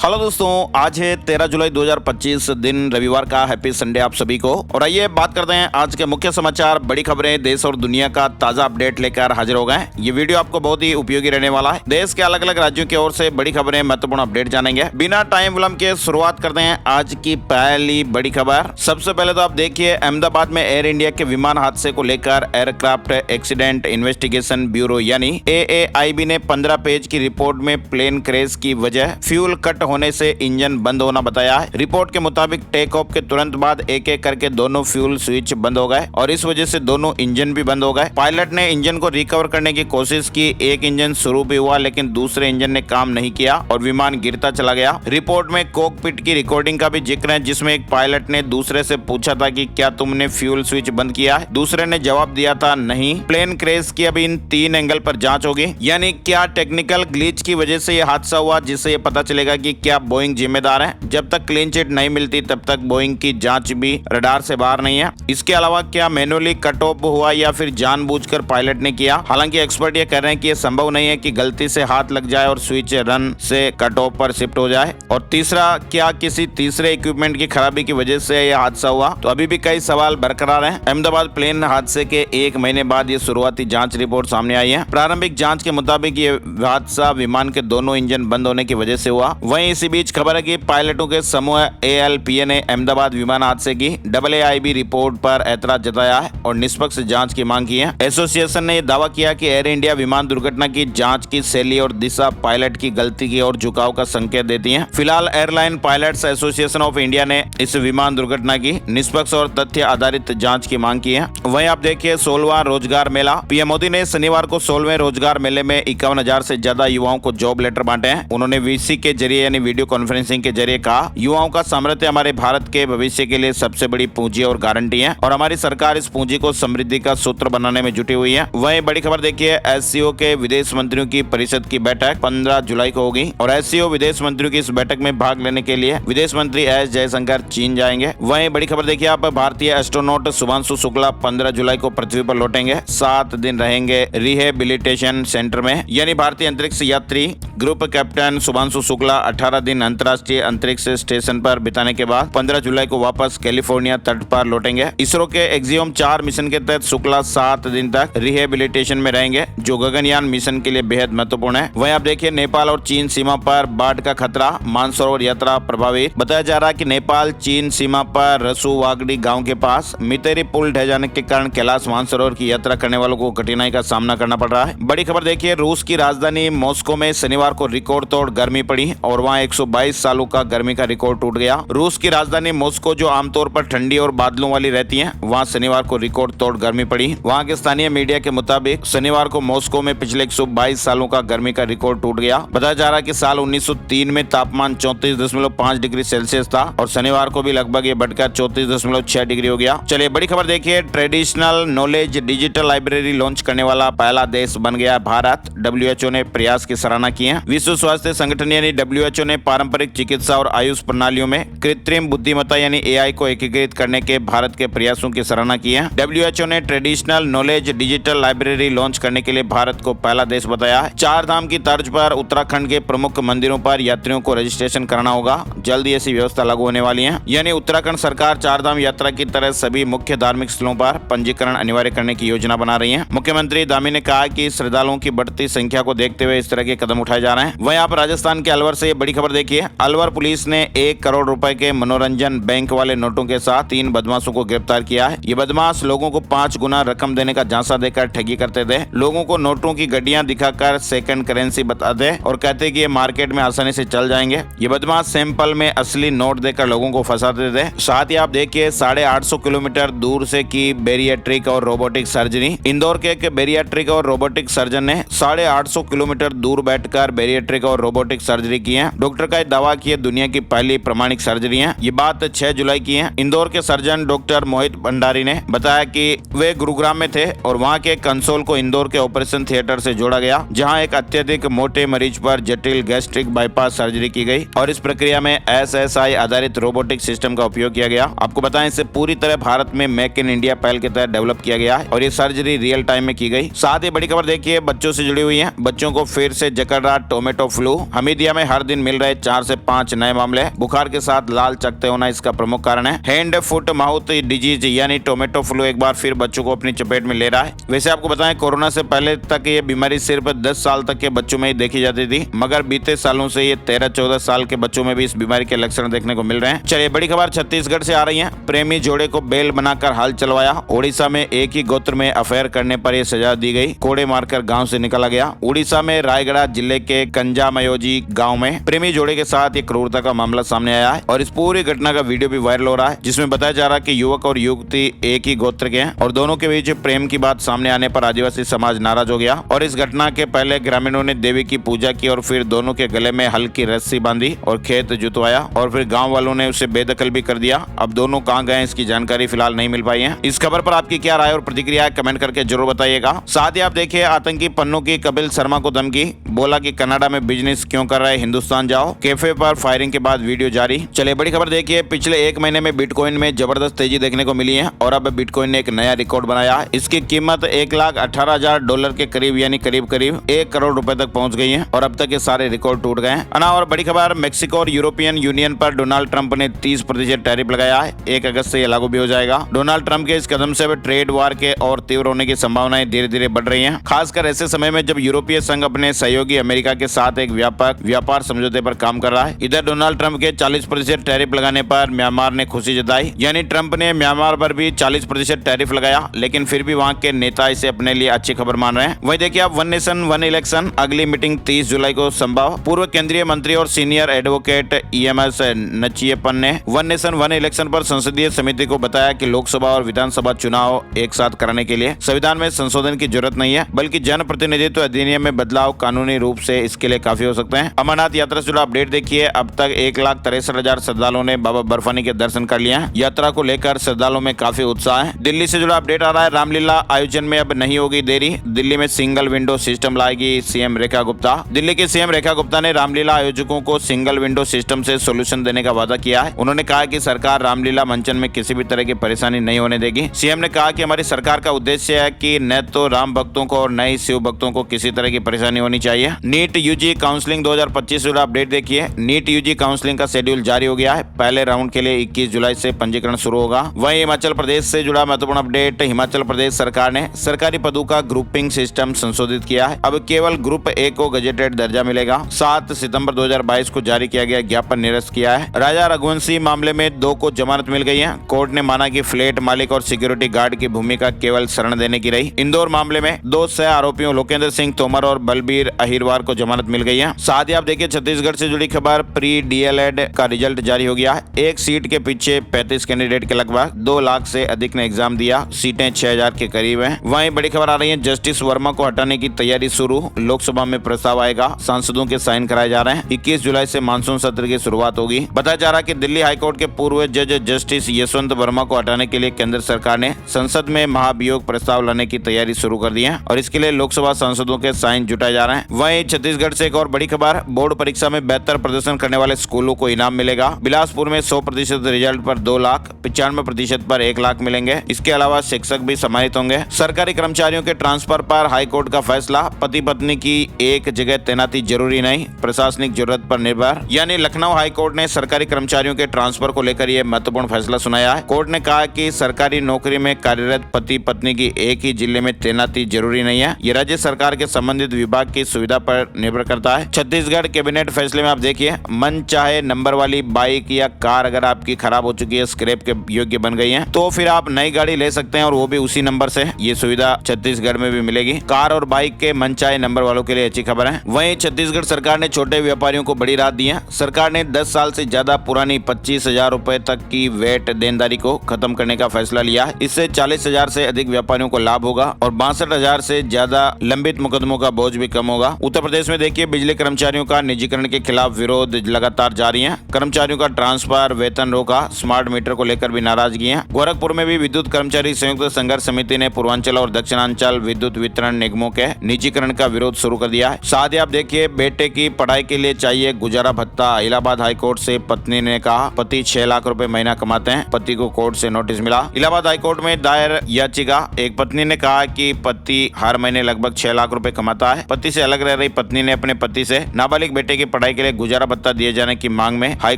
Hello दोस्तों, आज है 13 जुलाई 2025 दिन रविवार का। हैप्पी संडे आप सभी को। और आइए बात करते हैं आज के मुख्य समाचार, बड़ी खबरें, देश और दुनिया का ताजा अपडेट लेकर हाजिर हो गए। ये वीडियो आपको बहुत ही उपयोगी रहने वाला है। देश के अलग अलग राज्यों की ओर से बड़ी खबरें, महत्वपूर्ण अपडेट जानेंगे। बिना टाइम विलंब के शुरुआत करते हैं आज की पहली बड़ी खबर। सबसे पहले तो आप देखिए, अहमदाबाद में एयर इंडिया के विमान हादसे को लेकर एयरक्राफ्ट एक्सीडेंट इन्वेस्टिगेशन ब्यूरो यानी AAIB ने 15 पेज की रिपोर्ट में प्लेन क्रैश की वजह फ्यूल कट होने से इंजन बंद होना बताया है। रिपोर्ट के मुताबिक टेक ऑफ के तुरंत बाद एक एक करके दोनों फ्यूल स्विच बंद हो गए और इस वजह से दोनों इंजन भी बंद हो गए। पायलट ने इंजन को रिकवर करने की कोशिश की। एक इंजन शुरू भी हुआ लेकिन दूसरे इंजन ने काम नहीं किया और विमान गिरता चला गया। रिपोर्ट में कॉकपिट की रिकॉर्डिंग का भी जिक्र है, जिसमें एक पायलट ने दूसरे से पूछा था कि क्या तुमने फ्यूल स्विच बंद किया है। दूसरे ने जवाब दिया था नहीं। प्लेन क्रैश की अभी इन 3 एंगल पर जांच होगी, यानी क्या टेक्निकल ग्लिच की वजह से यह हादसा हुआ, जिससे यह पता चलेगा कि क्या बोइंग जिम्मेदार है। जब तक क्लीन चिट नहीं मिलती तब तक बोइंग की जांच भी रडार से बाहर नहीं है। इसके अलावा क्या मैनुअली कट ऑफ हुआ या फिर जानबूझकर पायलट ने किया। हालांकि एक्सपर्ट ये कह रहे हैं कि यह संभव नहीं है कि गलती से हाथ लग जाए और स्विच रन से कट ऑफ पर शिफ्ट हो जाए। और तीसरा, क्या किसी तीसरे इक्विपमेंट की खराबी की वजह से यह हादसा हुआ। तो अभी भी कई सवाल बरकरार हैं। अहमदाबाद प्लेन हादसे के 1 महीने बाद ये शुरुआती जांच रिपोर्ट सामने आई है। प्रारंभिक जांच के मुताबिक ये हादसा विमान के दोनों इंजन बंद होने की वजह से हुआ। वहीं इसी बीच खबर है कि पायलटों के समूह ALPA ने अहमदाबाद विमान हादसे की AAIB रिपोर्ट पर ऐतराज जताया है और निष्पक्ष जांच की मांग की है। एसोसिएशन ने दावा किया कि एयर इंडिया विमान दुर्घटना की जांच की शैली और दिशा पायलट की गलती की ओर झुकाव का संकेत देती है। फिलहाल airline pilots association of India ने इस विमान दुर्घटना की निष्पक्ष और तथ्य आधारित जांच की मांग की है। वहीं आप देखिए, 16वां रोजगार मेला। पीएम मोदी ने शनिवार को 16वें रोजगार मेले में 51,000 से ज्यादा युवाओं को जॉब लेटर बांटे हैं। उन्होंने VC के जरिए यानी वीडियो कॉन्फ्रेंसिंग के जरिए कहा, युवाओं का सामर्थ्य हमारे भारत के भविष्य के लिए सबसे बड़ी पूंजी और गारंटी है और हमारी सरकार इस पूंजी को समृद्धि का सूत्र बनाने में जुटी हुई है। वहीं बड़ी खबर देखिए, SCO के विदेश मंत्रियों की परिषद की बैठक 15 जुलाई को होगी और SCO विदेश मंत्रियों की इस बैठक में भाग लेने के लिए विदेश मंत्री S जयशंकर चीन जाएंगे। वहीं बड़ी खबर देखिए आप, भारतीय एस्ट्रोनॉट शुभांशु शुक्ला 15 जुलाई को पृथ्वी पर लौटेंगे। 7 दिन रहेंगे रिहेबिलिटेशन सेंटर में। यानी भारतीय अंतरिक्ष यात्री ग्रुप कैप्टन शुभांशु शुक्ला 18 दिन अंतर्राष्ट्रीय अंतरिक्ष स्टेशन पर बिताने के बाद 15 जुलाई को वापस कैलिफोर्निया तट पर लौटेंगे। इसरो के एक्सियोम 4 मिशन के तहत शुक्ला 7 दिन तक रिहेबिलिटेशन में रहेंगे, जो गगनयान मिशन के लिए बेहद महत्वपूर्ण है। वहीं आप देखिए, नेपाल और चीन सीमा पर बाढ़ का खतरा, मानसरोवर यात्रा प्रभावित। बताया जा रहा है कि नेपाल चीन सीमा पर रसूवागड़ी गाँव के पास मितेरी पुल ढह जाने के कारण कैलाश मानसरोवर की यात्रा करने वालों को कठिनाई का सामना करना पड़ रहा है। बड़ी खबर देखिए, रूस की राजधानी मॉस्को में शनिवार को रिकॉर्ड तोड़ गर्मी पड़ी और वहां 122 सालों का गर्मी का रिकॉर्ड टूट गया। रूस की राजधानी मॉस्को, जो आमतौर पर ठंडी और बादलों वाली रहती है, वहां शनिवार को रिकॉर्ड तोड़ गर्मी पड़ी। वहां के स्थानीय मीडिया के मुताबिक शनिवार को मॉस्को में पिछले 122 सालों का गर्मी का रिकॉर्ड टूट गया। बताया जा रहा है कि साल 1903 में तापमान 34.5 डिग्री सेल्सियस था और शनिवार को भी लगभग ये बढ़कर 34.6 डिग्री हो गया। चलिए बड़ी खबर देखिए, traditional knowledge digital library launch करने वाला पहला देश बन गया भारत। WHO ने प्रयास की सराहना की है। विश्व स्वास्थ्य संगठन यानी WHO ने पारंपरिक चिकित्सा और आयुष प्रणालियों में कृत्रिम बुद्धिमत्ता यानी AI को एकीकृत करने के भारत के प्रयासों की सराहना की है। WHO ने traditional knowledge digital library launch करने के लिए भारत को पहला देश बताया है। 4 धाम की तर्ज पर उत्तराखंड के प्रमुख मंदिरों पर यात्रियों को रजिस्ट्रेशन कराना होगा। जल्द ऐसी व्यवस्था लागू होने वाली है। यानी उत्तराखंड सरकार 4 धाम यात्रा की तरह सभी मुख्य धार्मिक स्थलों पर पंजीकरण अनिवार्य करने की योजना बना रही है। मुख्यमंत्री दामी ने कहा कि श्रद्धालुओं की बढ़ती संख्या को देखते हुए इस तरह के कदम उठाए जा रहे हैं। वहीं आप राजस्थान के अलवर से ये बड़ी खबर देखिए, अलवर पुलिस ने 1 करोड़ रुपए के मनोरंजन बैंक वाले नोटों के साथ 3 बदमाशों को गिरफ्तार किया है। ये बदमाश लोगों को 5 गुना रकम देने का झांसा देकर ठगी करते थे। लोगों को नोटों की गड्डियां दिखाकर सेकंड करेंसी बताते और कहते कि ये मार्केट में आसानी से चल जाएंगे। ये बदमाश सैंपल में असली नोट देकर लोगों को फंसाते थे। साथ ही आप देखिए, 850 किलोमीटर दूर से की बेरियाट्रिक और रोबोटिक सर्जरी। इंदौर के एक बेरियाट्रिक और रोबोटिक सर्जन ने 850 किलोमीटर दूर बैठकर बेरियाट्रिक और रोबोटिक सर्जरी की है। डॉक्टर का दावा की दुनिया की पहली प्रमाणिक सर्जरी है। ये बात 6 जुलाई की है। इंदौर के सर्जन डॉक्टर मोहित भंडारी ने बताया कि वे गुरुग्राम में थे और वहां के कंसोल को इंदौर के ऑपरेशन थिएटर से जोड़ा गया, जहां एक अत्यधिक मोटे मरीज पर जटिल गैस्ट्रिक बाईपास सर्जरी की गई और इस प्रक्रिया में SSI आधारित रोबोटिक सिस्टम का उपयोग किया गया। आपको बताएं, इसे पूरी तरह भारत में मेक इन इंडिया पहल के तहत डेवलप किया गया और ये सर्जरी रियल टाइम में की गई। साथ ही बड़ी खबर देखिए, बच्चों से जुड़ी हुई है। बच्चों को फिर से जकड़ रहा टोमेटो फ्लू। हमीदिया में हर दिन मिल रहे 4 से 5 नए मामले। बुखार के साथ लाल चकते होना इसका प्रमुख कारण है। हैंड फुट माउथ डिजीज यानी टोमेटो फ्लू एक बार फिर बच्चों को अपनी चपेट में ले रहा है। वैसे आपको बताएं, कोरोना से पहले तक ये बीमारी सिर्फ 10 साल तक के बच्चों में ही देखी जाती थी, मगर बीते सालों से ये 13-14 साल के बच्चों में भी इस बीमारी के लक्षण देखने को मिल रहे हैं। चलिए बड़ी खबर छत्तीसगढ़ से आ रही है। प्रेमी जोड़े को बेल बनाकर हाल चलवाया। उड़ीसा में एक ही गोत्र में अफेयर करने पर यह सजा दी गई। कोड़े मारकर गांव से निकाला गया। उड़ीसा में रायगढ़ जिले के कंजामयोजी गांव में प्रेमी जोड़े के साथ एक क्रूरता का मामला सामने आया है और इस पूरी घटना का वीडियो भी वायरल हो रहा है, जिसमें बताया जा रहा है कि युवक और युवती एक ही गोत्र के हैं और दोनों के बीच प्रेम की बात सामने आने पर आदिवासी समाज नाराज हो गया और इस घटना के पहले ग्रामीणों ने देवी की पूजा की और फिर दोनों के गले में हल्की रस्सी बांधी और खेत जुतवाया और फिर गांव वालों ने उसे बेदखल भी कर दिया। अब दोनों कहां गए इसकी जानकारी फिलहाल नहीं मिल पाई है। इस खबर पर आपकी क्या राय और प्रतिक्रिया है, कमेंट करके जरूर बताइएगा। साथ ही आप देखिए, आतंकी पन्नू की कपिल शर्मा को धमकी, बोला कि कनाडा में बिजनेस क्यों कर रहे, हिंदुस्तान जाओ। कैफे पर फायरिंग के बाद वीडियो जारी। चलिए बड़ी खबर देखिए, पिछले एक महीने में बिटकॉइन में जबरदस्त तेजी देखने को मिली है और अब बिटकॉइन ने एक नया रिकॉर्ड बनाया है। इसकी कीमत $1,18,000 के करीब यानी करीब 1 करोड़ रुपए तक पहुंच गई है और अब तक ये सारे रिकॉर्ड टूट गए हैं। और बड़ी खबर, मेक्सिको और यूरोपियन यूनियन पर डोनाल्ड ट्रंप ने 30% टैरिफ लगाया है। 1 अगस्त से यह लागू भी हो जाएगा। डोनाल्ड ट्रंप के इस कदम से ट्रेड वार के और तीव्र होने की संभावनाएं धीरे धीरे बढ़ रही हैं, खासकर ऐसे समय में जब यूरोपीय संघ अपने सहयोगी अमेरिका के साथ एक व्यापार समझौते पर काम कर रहा है। इधर डोनाल्ड ट्रंप के 40% टैरिफ लगाने पर म्यांमार ने खुशी जताई, यानी ट्रंप ने म्यांमार पर भी 40% टैरिफ लगाया, लेकिन फिर भी वहां के नेता इसे अपने लिए अच्छी खबर मान रहे हैं। वहीं देखिए आप, वन नेशन वन इलेक्शन, अगली मीटिंग 30 जुलाई को संभव। पूर्व केंद्रीय मंत्री और सीनियर एडवोकेट EMS नचियप्पन ने वन नेशन वन इलेक्शन पर संसदीय समिति को बताया कि लोकसभा और विधानसभा चुनाव एक साथ कराने के लिए संविधान में संशोधन की जरूरत नहीं है, बल्कि जन प्रतिनिधित्व अधिनियम में बदलाव कानूनी रूप से इसके लिए काफी हो सकते हैं। अमरनाथ यात्रा से जुड़ा अपडेट देखिए, अब तक 1,63,000 श्रद्धालुओं ने बाबा बर्फानी के दर्शन कर लिए हैं। यात्रा को लेकर श्रद्धालुओं में काफी उत्साह है। दिल्ली से जुड़ा अपडेट आ रहा है, रामलीला आयोजन में अब नहीं होगी देरी। दिल्ली में सिंगल विंडो सिस्टम लाएगी सीएम रेखा गुप्ता। दिल्ली की सीएम रेखा गुप्ता ने रामलीला आयोजकों को सिंगल विंडो सिस्टम से सोल्यूशन देने का वादा किया है। उन्होंने कहा कि सरकार रामलीला मंचन में किसी भी तरह की परेशानी नहीं होने देगी। सीएम ने कहा कि हमारी सरकार का उद्देश्य है कि न तो राम भक्तों को और न ही शिव भक्तों को किसी तरह की परेशानी होनी चाहिए। नीट यूजी काउंसलिंग 2025 जुड़ा अपडेट देखिए। नीट यूजी काउंसलिंग का शेड्यूल जारी हो गया है। पहले राउंड के लिए 21 जुलाई से पंजीकरण शुरू होगा। वहीं हिमाचल प्रदेश से जुड़ा महत्वपूर्ण अपडेट, हिमाचल प्रदेश सरकार ने सरकारी पदों का ग्रुपिंग सिस्टम संशोधित किया है। अब केवल ग्रुप ए को गजेटेड दर्जा मिलेगा। 7 सितंबर 2022 को जारी किया गया ज्ञापन निरस्त किया है। राजा रघुवंशी मामले में 2 को जमानत मिल गई है। कोर्ट ने माना कि फ्लैट मालिक और सिक्योरिटी गार्ड की भूमिका केवल शरण देने की रही। इंदौर मामले में 2 सह आरोपियों लोकेंद्र सिंह तोमर और बलबीर अहिरवार को जमानत मिल गई है। साथ ही आप देखिए, छत्तीसगढ़ से जुड़ी खबर, प्री DLED का रिजल्ट जारी हो गया है। एक सीट के पीछे 35 कैंडिडेट के लगभग 2 लाख से अधिक ने एग्जाम दिया। सीटें 6,000 के करीब हैं। वहीं बड़ी खबर आ रही है, जस्टिस वर्मा को हटाने की तैयारी शुरू। लोकसभा में प्रस्ताव आएगा, सांसदों के साइन कराए जा रहे हैं। 21 जुलाई से मानसून सत्र की शुरुआत होगी। बताया जा रहा है कि दिल्ली हाईकोर्ट के पूर्व जज जस्टिस यशवंत वर्मा को हटाने के लिए केंद्र सरकार ने संसद में महाभियोग प्रस्ताव लाने की तैयारी शुरू कर दी है और इसके लिए लोकसभा सांसदों के साइन जुटाए जा रहे हैं। वहीं छत्तीसगढ़ से एक और बड़ी खबर, बोर्ड परीक्षा में बेहतर प्रदर्शन करने वाले स्कूलों को इनाम मिलेगा। बिलासपुर में 100% रिजल्ट पर 2 लाख, 95% पर 1 लाख मिलेंगे। इसके अलावा शिक्षक भी सम्मानित होंगे। सरकारी कर्मचारियों के ट्रांसफर पर हाईकोर्ट का फैसला, पति पत्नी की एक जगह तैनाती जरूरी नहीं, प्रशासनिक जरूरत पर निर्भर। यानी लखनऊ हाईकोर्ट ने सरकारी कर्मचारियों के ट्रांसफर को लेकर यह महत्वपूर्ण फैसला सुनाया है। कोर्ट ने कहा कि सरकारी नौकरी में कार्यरत पति पत्नी की एक ही जिले में तैनाती जरूरी नहीं है। ये राज्य सरकार के संबंधित विभाग की सुविधा पर निर्भर करता है। छत्तीसगढ़ कैबिनेट फैसले में आप देखिए, मन चाहे नंबर वाली बाइक या कार अगर आपकी खराब हो चुकी है, स्क्रैप के योग्य बन गई है, तो फिर आप नई गाड़ी ले सकते हैं और वो भी उसी नंबर से। ये सुविधा छत्तीसगढ़ में भी मिलेगी। कार और बाइक के मन चाहे नंबर वालों के लिए अच्छी खबर है। वहीं छत्तीसगढ़ सरकार ने छोटे व्यापारियों को बड़ी राहत दी है। सरकार ने 10 साल से ज्यादा पुरानी 25,000 रुपए तक की वेट देनदारी को खत्म करने का फैसला लिया है। इससे 40,000 से अधिक व्यापारियों को लाभ होगा और 62,000 से ज्यादा लंबित मुकदमों का बोझ भी कम होगा। उत्तर प्रदेश में देखिए, बिजली कर्मचारियों का निजीकरण के खिलाफ विरोध लगातार जारी है। कर्मचारियों का ट्रांसफर, वेतन रोका, स्मार्ट मीटर को लेकर भी नाराजगी है। गोरखपुर में भी विद्युत कर्मचारी संयुक्त संघर्ष समिति ने पूर्वांचल और दक्षिणांचल विद्युत वितरण निगमों के निजीकरण का विरोध शुरू कर दिया है। साथ ही आप देखिए, बेटे की पढ़ाई के लिए चाहिए गुजारा भत्ता। इलाहाबाद हाईकोर्ट से पत्नी ने कहा, पति 6 लाख रुपए महीना कमाते हैं। पति को कोर्ट से नोटिस मिला। इलाहाबाद हाईकोर्ट में दायर याचिका, एक पत्नी ने कहा कि पति हर महीने लगभग 6 लाख रुपए कमाता है। पति से अलग रह रही पत्नी ने अपने पति से नाबालिग बेटे की पढ़ाई के लिए गुजारा भत्ता दिए जाने की मांग में हाई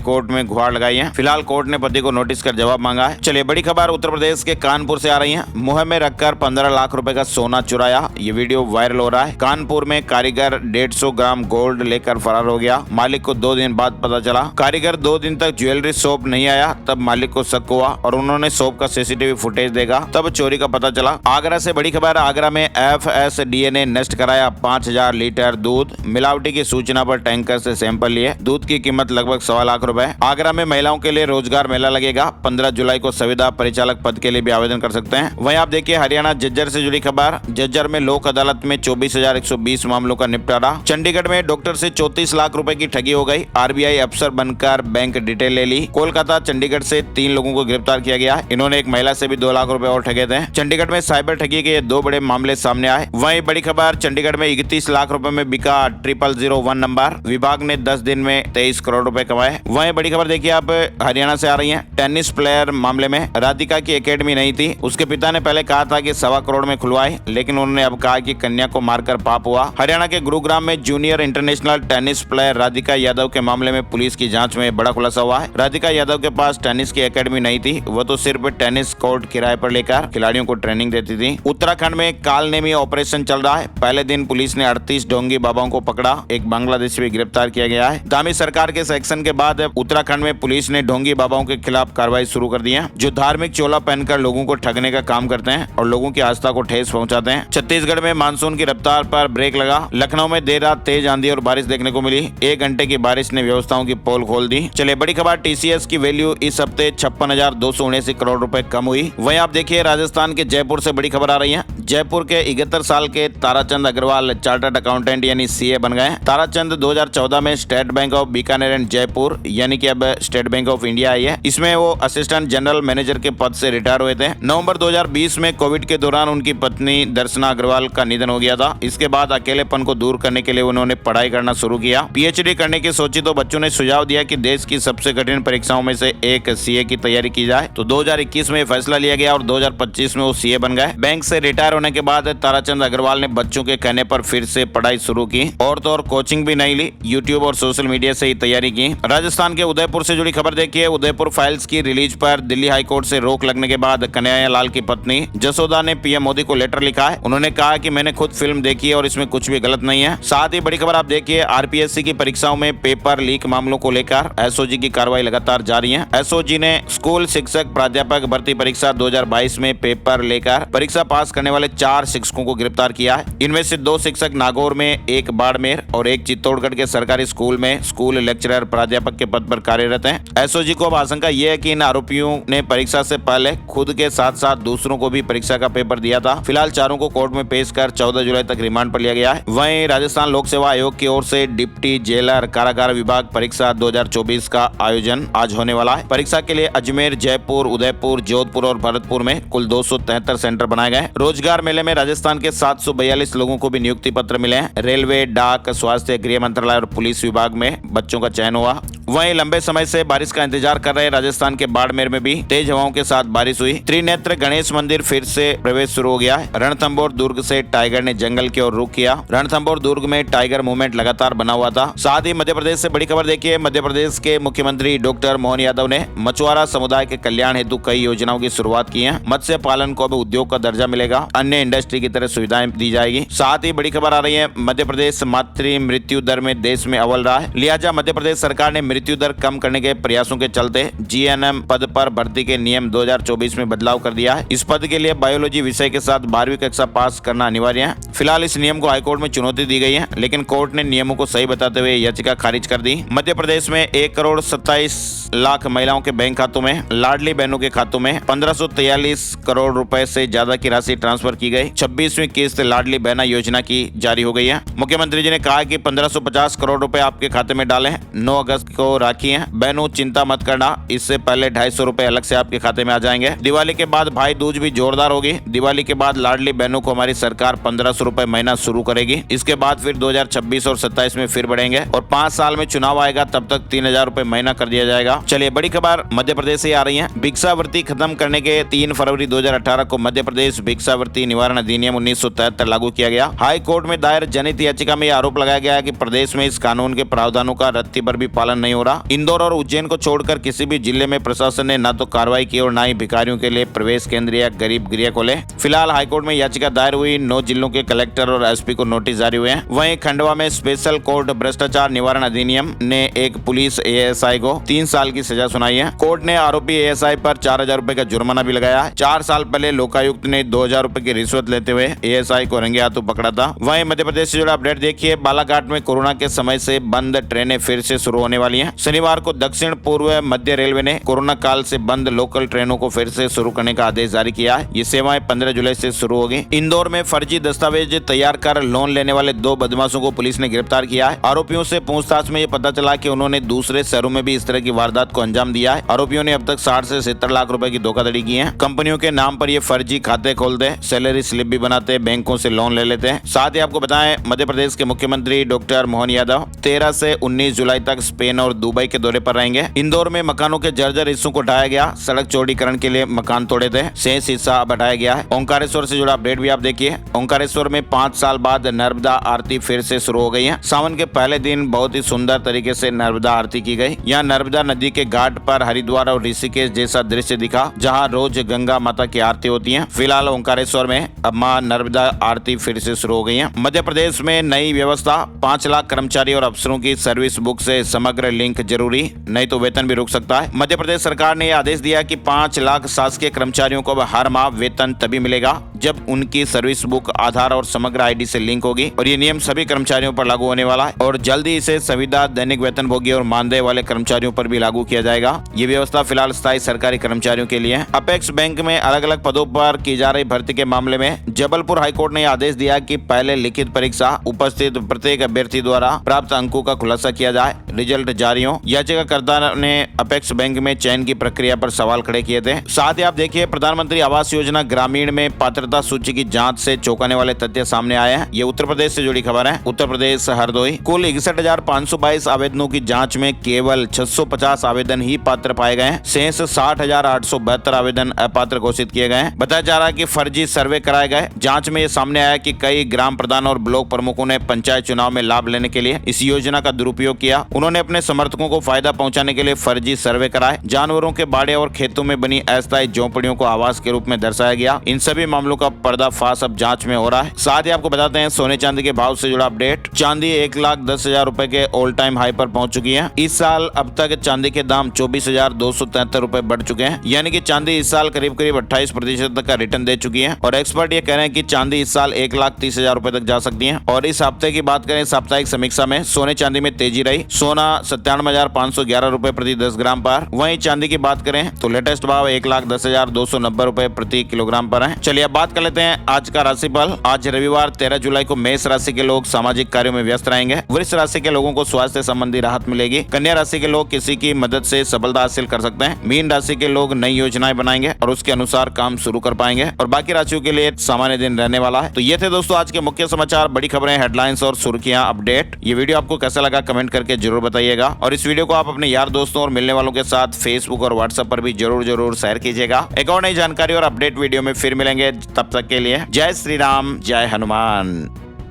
कोर्ट में गुहार लगाई है। फिलहाल कोर्ट ने पति को नोटिस कर जवाब मांगा है। चलिए बड़ी खबर उत्तर प्रदेश के कानपुर से आ रही है। मुंह में रखकर 15 लाख रुपए का सोना चुराया, ये वीडियो वायरल हो रहा है। कानपुर में कारीगर 150 ग्राम गोल्ड लेकर फरार हो गया। मालिक को 2 दिन बाद पता चला। कारीगर 2 दिन तक ज्वेलरी शॉप नहीं आया, तब मालिक को शक हुआ और उन्होंने शॉप का सीसीटीवी फुटेज देखा, तब चोरी का पता चला। आगरा से बड़ी खबर, आगरा में FSDA ने नष्ट कराया 5000 लीटर दूध। मिलावटी की सूचना पर टैंकर से सैंपल लिए। दूध की कीमत लगभग 1.25 लाख रुपए। आगरा में महिलाओं के लिए रोजगार मेला लगेगा। 15 जुलाई को संविदा परिचालक पद के लिए भी आवेदन कर सकते हैं। वहीं आप देखिए हरियाणा झज्जर से जुड़ी खबर। झज्जर में लोक अदालत में 24,120 मामलों का निपटारा। चंडीगढ़ में डॉक्टर से 34 लाख रुपए की ठगी हो गई। RBI अफसर बनकर बैंक डिटेल ले ली। कोलकाता चंडीगढ़ से 3 लोगों को गिरफ्तार किया गया। इन्होंने एक महिला से भी 2 लाख रुपए और ठगे थे। चंडीगढ़ में साइबर ठगी के 2 बड़े मामले सामने आए। वहीं बड़ी खबर, चंडीगढ़ में 31 लाख रुपए में बिका 0001 नंबर। विभाग ने 10 दिन में 23 करोड़ रुपए कमाए। वहीं बड़ी खबर देखिए आप हरियाणा से आ रही है। टेनिस प्लेयर मामले में राधिका की एकेडमी नहीं थी। उसके पिता ने पहले कहा था कि 1.25 करोड़ में खुलवाए, लेकिन उन्होंने अब कहा कि कन्या को मारकर पाप हुआ। हरियाणा के गुरुग्राम में junior international tennis player Radhika Yadav के मामले में पुलिस की जांच में बड़ा खुलासा हुआ है। राधिका यादव के पास टेनिस की एकेडमी नहीं थी, वो तो सिर्फ टेनिस कोर्ट किराए पर लेकर खिलाड़ियों को ट्रेनिंग देती थी। उत्तराखंड में कालनेमी ऑपरेशन चल रहा है। पहले दिन पुलिस ने 38 ढोंगी बाबाओं को पकड़ा। एक बांग्लादेशी भी गिरफ्तार किया गया है। धामी सरकार के सेक्शन के बाद उत्तराखंड में पुलिस ने ढोंगी बाबाओं के खिलाफ कार्रवाई शुरू कर दी है, जो धार्मिक चोला पहनकर लोगों को ठगने का काम करते हैं और लोगों की आस्था को ठेस पहुंचाते हैं। छत्तीसगढ़ में मानसून की रफ्तार पर ब्रेक लगा। लखनऊ में देर रात तेज आंधी और बारिश देखने को मिली। 1 घंटे की बारिश ने व्यवस्थाओं की पोल खोल दी। चलिए बड़ी खबर, TCS की वैल्यू इस हफ्ते 56,279 करोड़ रुपए कम हुई। वहीं आप देखिए राजस्थान के जयपुर से बड़ी खबर आ रही है। जयपुर के 71 साल के ताराचंद अग्रवाल चार्टर्ड अकाउंटेंट यानी CA बन गए। ताराचंद 2014 में state bank of Bikaner and Jaipur यानी कि अब state bank of India I है, इसमें वो असिस्टेंट जनरल मैनेजर के पद से रिटायर हुए थे। नवंबर 2020 में कोविड के दौरान उनकी पत्नी दर्शना अग्रवाल का निधन हो गया था। इसके बाद अकेलेपन को दूर करने के लिए उन्होंने पढ़ाई करना शुरू किया। PhD करने की सोची तो बच्चों ने सुझाव दिया कि देश की सबसे कठिन परीक्षाओं में से एक CA की तैयारी की जाए, तो 2021 में फैसला लिया गया और 2025 में वो CA बन गए। बैंक से रिटायर होने के बाद ताराचंद अग्रवाल ने बच्चों के कहने पर फिर से पढ़ाई शुरू की और तो और कोचिंग भी नहीं ली, यूट्यूब और सोशल मीडिया से ही तैयारी की। राजस्थान के उदयपुर से जुड़ी खबर देखिए। उदयपुर फाइल्स की रिलीज पर दिल्ली हाई कोर्ट से रोक लगने के बाद कन्हैया लाल की पत्नी जसोदा ने PM मोदी को लेटर लिखा है। उन्होंने कहा कि मैंने खुद फिल्म देखी है और इसमें कुछ भी गलत नहीं है। साथ ही बड़ी खबर आप देखिए, RPSC की परीक्षाओं में पेपर लीक मामलों को लेकर SOG की कार्रवाई लगातार जारी है। SOG ने स्कूल शिक्षक प्राध्यापक भर्ती परीक्षा 2022 में पेपर लेकर परीक्षा पास करने वाले 4 शिक्षकों को गिरफ्तार किया है। इनमें से 2 शिक्षक नागौर में, 1 बाड़मेर और 1 चित्तौड़गढ़ के सरकारी स्कूल में स्कूल लेक्चरर प्राध्यापक के पद पर कार्यरत हैं। SOG को अब आशंका ये है कि इन आरोपियों ने परीक्षा से पहले खुद के साथ साथ दूसरों को भी परीक्षा का पेपर दिया था। फिलहाल चारों को कोर्ट में पेश कर 14 जुलाई तक रिमांड पर लिया गया है। वहीं राजस्थान लोक सेवा आयोग की ओर से डिप्टी जेलर कारागार विभाग परीक्षा 2024 का आयोजन आज होने वाला है। परीक्षा के लिए अजमेर, जयपुर, उदयपुर, जोधपुर और भरतपुर में कुल 273 सेंटर बनाए गए। रोजगार मेले में राजस्थान के 742 लोगों को भी नियुक्ति पत्र मिले हैं। रेलवे, डाक, स्वास्थ्य, गृह मंत्रालय और पुलिस विभाग में बच्चों का चयन हुआ। वहीं लंबे समय से बारिश का इंतजार कर रहे राजस्थान के बाड़मेर में भी तेज हवाओं के साथ बारिश हुई। त्रिनेत्र गणेश मंदिर फिर से प्रवेश शुरू हो गया है। रणथंभौर दुर्ग से टाइगर ने जंगल की ओर रुख किया। रणथंभौर दुर्ग में टाइगर मूवमेंट लगातार बना हुआ था। साथ ही मध्य प्रदेश से बड़ी खबर देखिए। मध्य प्रदेश के मुख्यमंत्री डॉक्टर मोहन यादव ने मछुआरा समुदाय के कल्याण हेतु कई योजनाओं की शुरुआत की है। मत्स्य पालन को अब उद्योग का दर्जा मिलेगा, अन्य इंडस्ट्री की तरह सुविधाएं दी जाएगी। साथ ही बड़ी खबर आ रही है, मध्य प्रदेश मातृ मृत्यु दर में देश में अव्वल रहा है। लिहाजा मध्य प्रदेश सरकार ने मृत्यु दर कम करने के प्रयासों के चलते GNM पद पर भर्ती के नियम 2024 में बदलाव कर दिया है। इस पद के लिए बायोलॉजी विषय के साथ 12वीं कक्षा पास करना अनिवार्य है। फिलहाल इस नियम को हाईकोर्ट में चुनौती दी गई है, लेकिन कोर्ट ने नियमों को सही बताते हुए याचिका खारिज कर दी। मध्य प्रदेश में 1,27,00,000 महिलाओं के बैंक खातों में, लाडली बहनों के खातों में 1543 करोड़ रुपए से ज्यादा की राशि ट्रांसफर की गई। 26वीं किस्त लाडली बहना योजना की जारी हो गई है। मुख्यमंत्री जी ने कहा कि 1550 करोड़ रुपए आपके खाते में डालें। 9 अगस्त को को राखी है। बहनों चिंता मत करना, इससे पहले 250 रुपए अलग से आपके खाते में आ जाएंगे। दिवाली के बाद भाई दूज भी जोरदार होगी। दिवाली के बाद लाडली बहनों को हमारी सरकार 1500 रुपए महीना शुरू करेगी। इसके बाद फिर 2026 और 27 में फिर बढ़ेंगे और 5 साल में चुनाव आएगा तब तक 3000 रुपए महीना कर दिया जाएगा। चलिए बड़ी खबर मध्य प्रदेश से आ रही है। भिक्षावृत्ति खत्म करने के 3 फरवरी 2018 को मध्य प्रदेश भिक्षावृत्ति निवारण अधिनियम 1973 लागू किया गया। हाई कोर्ट में दायर जनहित याचिका में आरोप लगाया गया है कि प्रदेश में इस कानून के प्रावधानों का रत्ती भर भी पालन नहीं हो रहा। इंदौर और उज्जैन को छोड़कर किसी भी जिले में प्रशासन ने न तो कार्रवाई की और न ही भिखारियों के लिए प्रवेश केंद्र या गरीब गृह खोले। फिलहाल हाईकोर्ट में याचिका दायर हुई। 9 जिलों के कलेक्टर और एसपी को नोटिस जारी हुए हैं। वहीं खंडवा में स्पेशल कोर्ट भ्रष्टाचार निवारण अधिनियम ने एक पुलिस एएसआई को 3 साल की सजा सुनाई है। कोर्ट ने आरोपी एएसआई पर 4000 रुपए का जुर्माना भी लगाया है। 4 साल पहले लोकायुक्त ने 2000 रुपए की रिश्वत लेते हुए एएसआई को रंगे हाथों पकड़ा था। वहीं मध्य प्रदेश से जुड़ा अपडेट देखिए। बालाघाट में कोरोना के समय से बंद ट्रेनें फिर से शुरू होने वाली हैं। शनिवार को दक्षिण पूर्व मध्य रेलवे ने कोरोना काल से बंद लोकल ट्रेनों को फिर से शुरू करने का आदेश जारी किया है। ये सेवाएं 15 जुलाई से शुरू होगी। इंदौर में फर्जी दस्तावेज तैयार कर लोन लेने वाले 2 बदमाशों को पुलिस ने गिरफ्तार किया है। आरोपियों से पूछताछ में ये पता चला कि उन्होंने दूसरे शहरों में भी इस तरह की वारदात को अंजाम दिया है। आरोपियों ने अब तक 60 से 70 लाख रुपए की धोखाधड़ी की है। कंपनियों के नाम पर ये फर्जी खाते खोलते, सैलरी स्लिप भी बनाते, बैंकों से लोन ले लेते हैं। साथ ही आपको बताएं मध्य प्रदेश के मुख्यमंत्री डॉक्टर मोहन यादव 13 से 19 जुलाई तक स्पेन और दुबई के दौरे पर रहेंगे। इंदौर में मकानों के जर्जर हिस्सों को हटाया गया। सड़क चौड़ीकरण के लिए मकान तोड़े थे, शेष हिस्सा अब हटाया गया है। ओंकारेश्वर से जुड़ा अपडेट भी आप देखिए। ओंकारेश्वर में 5 साल बाद नर्मदा आरती फिर से शुरू हो गई है। सावन के पहले दिन बहुत ही सुंदर तरीके से नर्मदा आरती की गई। यहाँ नर्मदा नदी के घाट पर हरिद्वार और ऋषिकेश जैसा दृश्य दिखा, जहाँ रोज गंगा माता की आरती होती है। फिलहाल ओंकारेश्वर में अब मां नर्मदा आरती फिर से शुरू हो गई है। मध्य प्रदेश में नई व्यवस्था, 5 लाख कर्मचारी और अफसरों की सर्विस बुक से समग्र लिंक जरूरी, नहीं तो वेतन भी रुक सकता है। मध्य प्रदेश सरकार ने आदेश दिया कि 5 लाख शासकीय कर्मचारियों को हर माह वेतन तभी मिलेगा जब उनकी सर्विस बुक आधार और समग्र आईडी से लिंक होगी और ये नियम सभी कर्मचारियों पर लागू होने वाला है और जल्दी इसे संविदा, दैनिक वेतनभोगी और मानदेय वाले कर्मचारियों पर भी लागू किया जाएगा। ये व्यवस्था फिलहाल स्थायी सरकारी कर्मचारियों के लिए है। अपेक्स बैंक में अलग अलग पदों पर की जा रही भर्ती के मामले में जबलपुर हाईकोर्ट ने आदेश दिया कि पहले लिखित परीक्षा उपस्थित प्रत्येक अभ्यर्थी द्वारा प्राप्त अंकों का खुलासा किया जाए, रिजल्ट जारी हो। याचिकाकर्ता ने अपेक्स बैंक में चयन की प्रक्रिया पर सवाल खड़े किए थे। साथ ही आप देखिए प्रधानमंत्री आवास योजना ग्रामीण में पात्रता सूची की जांच से चौंकाने वाले तथ्य सामने आए हैं। ये उत्तर प्रदेश से जुड़ी खबर है। उत्तर प्रदेश हरदोई कुल 61,522 आवेदनों की जांच में केवल 650 आवेदन ही पात्र पाए गए हैं। शेष 60,872 आवेदन अपात्र घोषित किए गए हैं। बताया जा रहा है कि फर्जी सर्वे कराए गए। जांच में ये सामने आया कि कई ग्राम प्रधान और ब्लॉक प्रमुखों ने पंचायत चुनाव में लाभ लेने के लिए इस योजना का दुरुपयोग किया। उन्होंने अपने समर्थकों को फायदा पहुंचाने के लिए फर्जी सर्वे कराए। जानवरों के बाड़े और खेतों में बनी अस्थायी झोंपड़ियों को आवास के रूप में दर्शाया गया। इन सभी मामलों का पर्दाफाश अब जांच में हो रहा है। साथ ही आपको बताते हैं सोने चांदी के भाव से जुड़ा अपडेट। चांदी 1,10,000 रुपए के ऑल टाइम हाई पर पहुंच चुकी है। इस साल अब तक चांदी के दाम 24,273 रुपए बढ़ चुके हैं, यानी कि चांदी इस साल करीब 28% तक का रिटर्न दे चुकी है और एक्सपर्ट ये कह रहे हैं कि चांदी इस साल 1,30,000 रुपए तक जा सकती है। और इस हफ्ते की बात करें साप्ताहिक समीक्षा में सोने चांदी में तेजी रही। सोना 97,511 रुपए प्रति 10 ग्राम पर। वहीं चांदी की बात करें तो लेटेस्ट भाव 1,10,290 रुपए प्रति किलोग्राम पर है। चलिए अब बात कर लेते हैं आज का राशिफल। आज रविवार 13 जुलाई को मेष राशि के लोग सामाजिक कार्यों में व्यस्त रहेंगे। वृष राशि के लोगों को स्वास्थ्य संबंधी राहत मिलेगी। कन्या राशि के लोग किसी की मदद से सफलता हासिल कर सकते हैं। मीन राशि के लोग नई योजनाएं बनाएंगे और उसके अनुसार काम शुरू कर पाएंगे और बाकी राशियों के लिए सामान्य दिन रहने वाला है। तो ये थे दोस्तों आज के मुख्य समाचार, बड़ी खबरें, हेडलाइंस और सुर्खियां, अपडेट। ये वीडियो आपको कैसा लगा कमेंट करके जरूर बताइएगा और इस वीडियो को आप अपने यार दोस्तों और मिलने वालों के साथ फेसबुक और व्हाट्सएप पर भी जरूर शेयर कीजिएगा। एक और नई जानकारी और अपडेट वीडियो में फिर मिलेंगे। तब तक के लिए जय श्री राम, जय हनुमान।